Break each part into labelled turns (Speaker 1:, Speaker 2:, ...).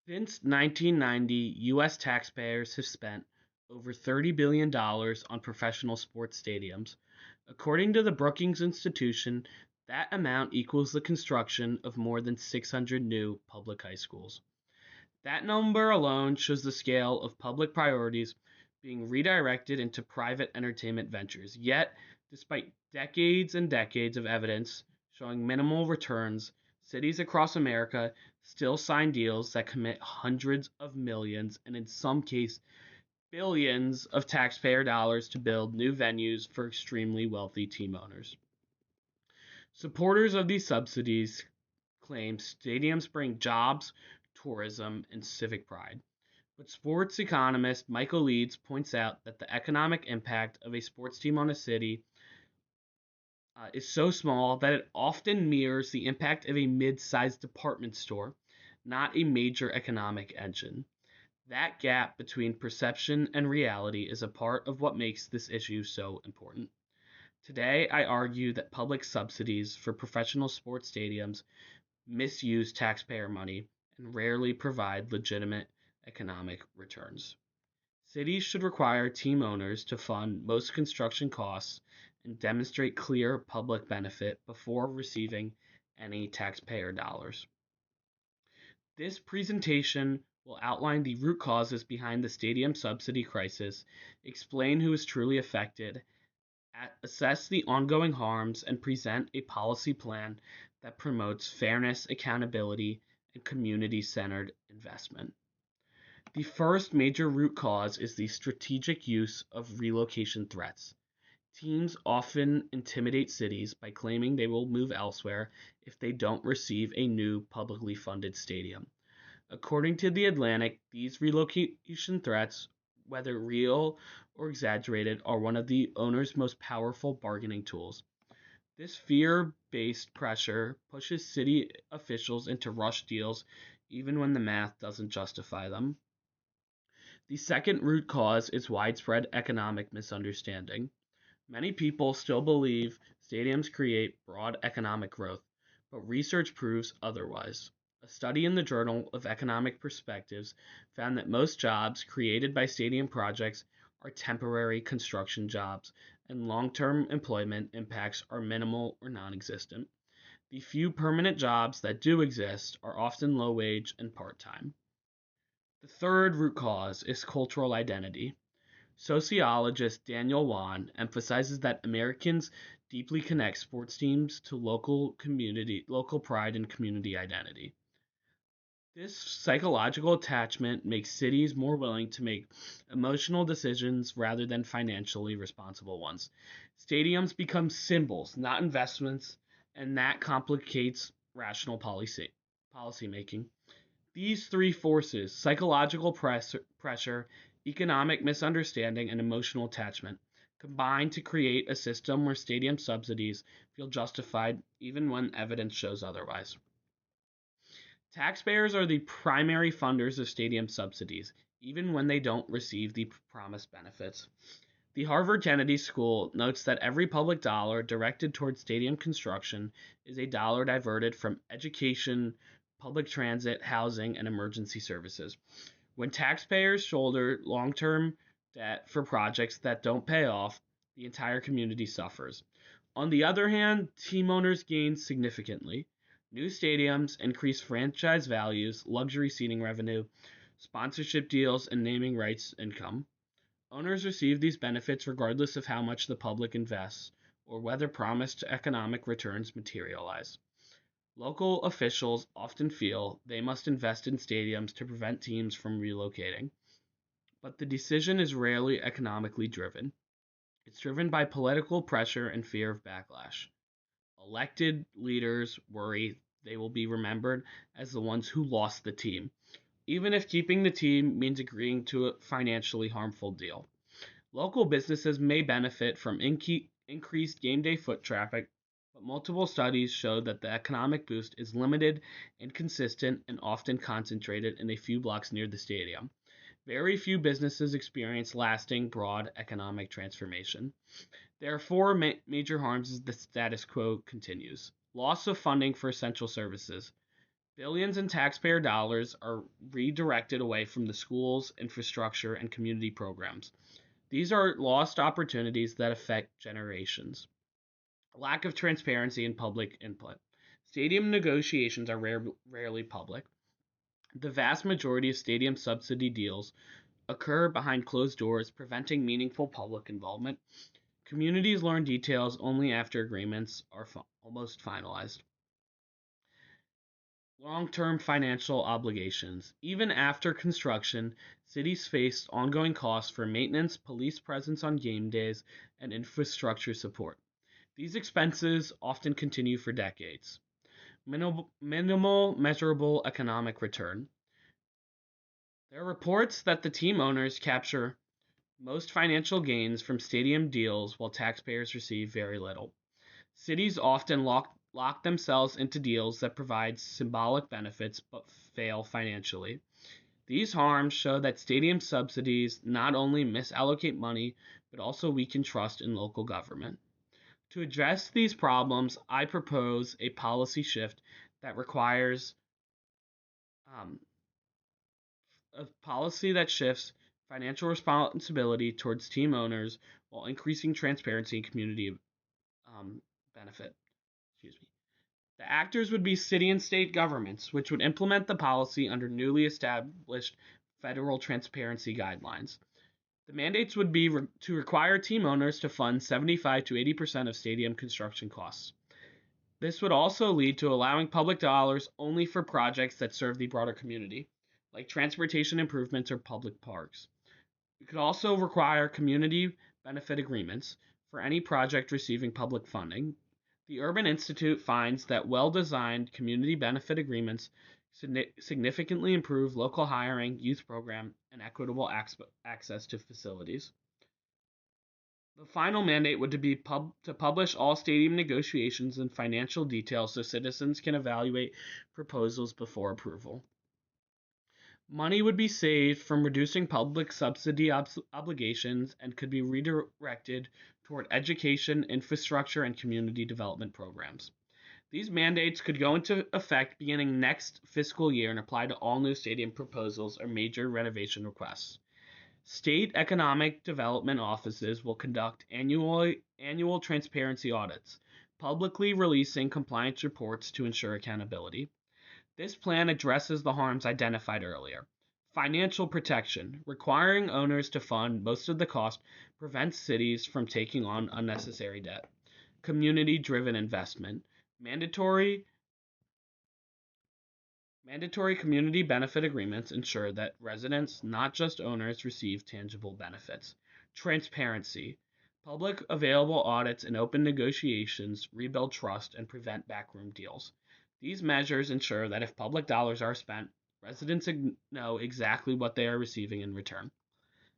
Speaker 1: Since 1990, U.S. taxpayers have spent over $30 billion on professional sports stadiums. According to the Brookings Institution, that amount equals the construction of more than 600 new public high schools. That number alone shows the scale of public priorities being redirected into private entertainment ventures. Yet, despite decades and decades of evidence showing minimal returns, cities across America still sign deals that commit hundreds of millions and, in some cases, billions of taxpayer dollars to build new venues for extremely wealthy team owners. Supporters of these subsidies claim stadiums bring jobs, tourism, and civic pride. But sports economist Michael Leeds points out that the economic impact of a sports team on a city is so small that it often mirrors the impact of a mid sized department store, not a major economic engine. That gap between perception and reality is a part of what makes this issue so important. Today, I argue that public subsidies for professional sports stadiums misuse taxpayer money and rarely provide legitimate economic returns. Cities should require team owners to fund most construction costs and demonstrate clear public benefit before receiving any taxpayer dollars. This presentation will outline the root causes behind the stadium subsidy crisis, explain who is truly affected, assess the ongoing harms, and present a policy plan that promotes fairness, accountability, and community centered investment. The first major root cause is the strategic use of relocation threats. Teams often intimidate cities by claiming they will move elsewhere if they don't receive a new publicly funded stadium. According to The Atlantic, these relocation threats, whether real or exaggerated, are one of the owner's most powerful bargaining tools. This fear based pressure pushes city officials into rush deals even when the math doesn't justify them. The second root cause is widespread economic misunderstanding. Many people still believe stadiums create broad economic growth, but research proves otherwise. A study in the Journal of Economic Perspectives found that most jobs created by stadium projects are temporary construction jobs, and long term employment impacts are minimal or non existent. The few permanent jobs that do exist are often low wage and part time. The third root cause is cultural identity. Sociologist Daniel Wan emphasizes that Americans deeply connect sports teams to local pride and community identity. This psychological attachment makes cities more willing to make emotional decisions rather than financially responsible ones. Stadiums become symbols, not investments, and that complicates rational policy making. These three forces, psychological pressure, economic misunderstanding, and emotional attachment, combine to create a system where stadium subsidies feel justified even when evidence shows otherwise. Taxpayers are the primary funders of stadium subsidies, even when they don't receive the promised benefits. The Harvard Kennedy School notes that every public dollar directed toward stadium construction is a dollar diverted from education, public transit, housing, and emergency services. When taxpayers shoulder long term debt for projects that don't pay off, the entire community suffers. On the other hand, team owners gain significantly. New stadiums increase franchise values, luxury seating revenue, sponsorship deals, and naming rights income. Owners receive these benefits regardless of how much the public invests or whether promised economic returns materialize. Local officials often feel they must invest in stadiums to prevent teams from relocating, but the decision is rarely economically driven. It's driven by political pressure and fear of backlash. Elected leaders worry they will be remembered as the ones who lost the team, even if keeping the team means agreeing to a financially harmful deal. Local businesses may benefit from increased game day foot traffic, but multiple studies show that the economic boost is limited, inconsistent, and often concentrated in a few blocks near the stadium. Very few businesses experience lasting, broad economic transformation. There are four major harms as the status quo continues: loss of funding for essential services. Billions in taxpayer dollars are redirected away from the schools, infrastructure, and community programs. These are lost opportunities that affect generations. Lack of transparency and public input. Stadium negotiations are rarely public. The vast majority of stadium subsidy deals occur behind closed doors, preventing meaningful public involvement. Communities learn details only after agreements are almost finalized. Long-term financial obligations. Even after construction, cities face ongoing costs for maintenance, police presence on game days, and infrastructure support. These expenses often continue for decades. Minimal measurable economic return. There are reports that the team owners capture most financial gains from stadium deals while taxpayers receive very little. Cities often lock themselves into deals that provide symbolic benefits but fail financially. These harms show that stadium subsidies not only misallocate money but also weaken trust in local government. To address these problems, I propose a policy shift that requires um, a policy that shifts financial responsibility towards team owners while increasing transparency and community um, benefit. Excuse me. The actors would be city and state governments, which would implement the policy under newly established federal transparency guidelines. The mandates would be to require team owners to fund 75 to 80% of stadium construction costs. This would also lead to allowing public dollars only for projects that serve the broader community, like transportation improvements or public parks. It could also require community benefit agreements for any project receiving public funding. The Urban Institute finds that well designed community benefit agreements significantly improve local hiring, youth program, and equitable access to facilities. The final mandate would be to publish all stadium negotiations and financial details so citizens can evaluate proposals before approval. Money would be saved from reducing public subsidy obligations and could be redirected toward education, infrastructure, and community development programs. These mandates could go into effect beginning next fiscal year and apply to all new stadium proposals or major renovation requests. State economic development offices will conduct annual transparency audits, publicly releasing compliance reports to ensure accountability. This plan addresses the harms identified earlier. Financial protection, requiring owners to fund most of the cost, prevents cities from taking on unnecessary debt. Community driven investment, mandatory Mandatory community benefit agreements ensure that residents, not just owners, receive tangible benefits. Transparency. Public available audits and open negotiations rebuild trust and prevent backroom deals. These measures ensure that if public dollars are spent, residents know exactly what they are receiving in return.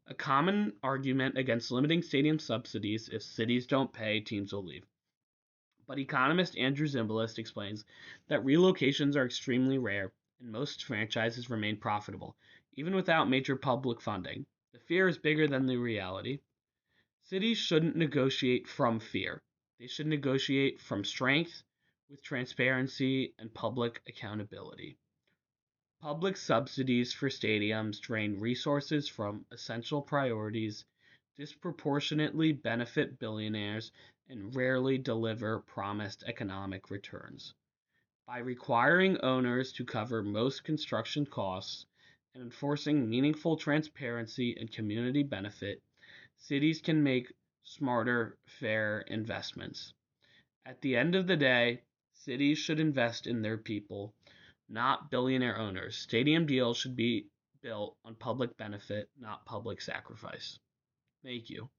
Speaker 1: A common argument against limiting stadium subsidies: if cities don't pay, teams will leave. But economist Andrew Zimbalist explains that relocations are extremely rare and most franchises remain profitable, even without major public funding. The fear is bigger than the reality. Cities shouldn't negotiate from fear. They should negotiate from strength, with transparency and public accountability. Public subsidies for stadiums drain resources from essential priorities, disproportionately benefit billionaires, and rarely deliver promised economic returns. By requiring owners to cover most construction costs and enforcing meaningful transparency and community benefit, cities can make smarter, fair investments. At the end of the day, cities should invest in their people, not billionaire owners. Stadium deals should be built on public benefit, not public sacrifice. Thank you.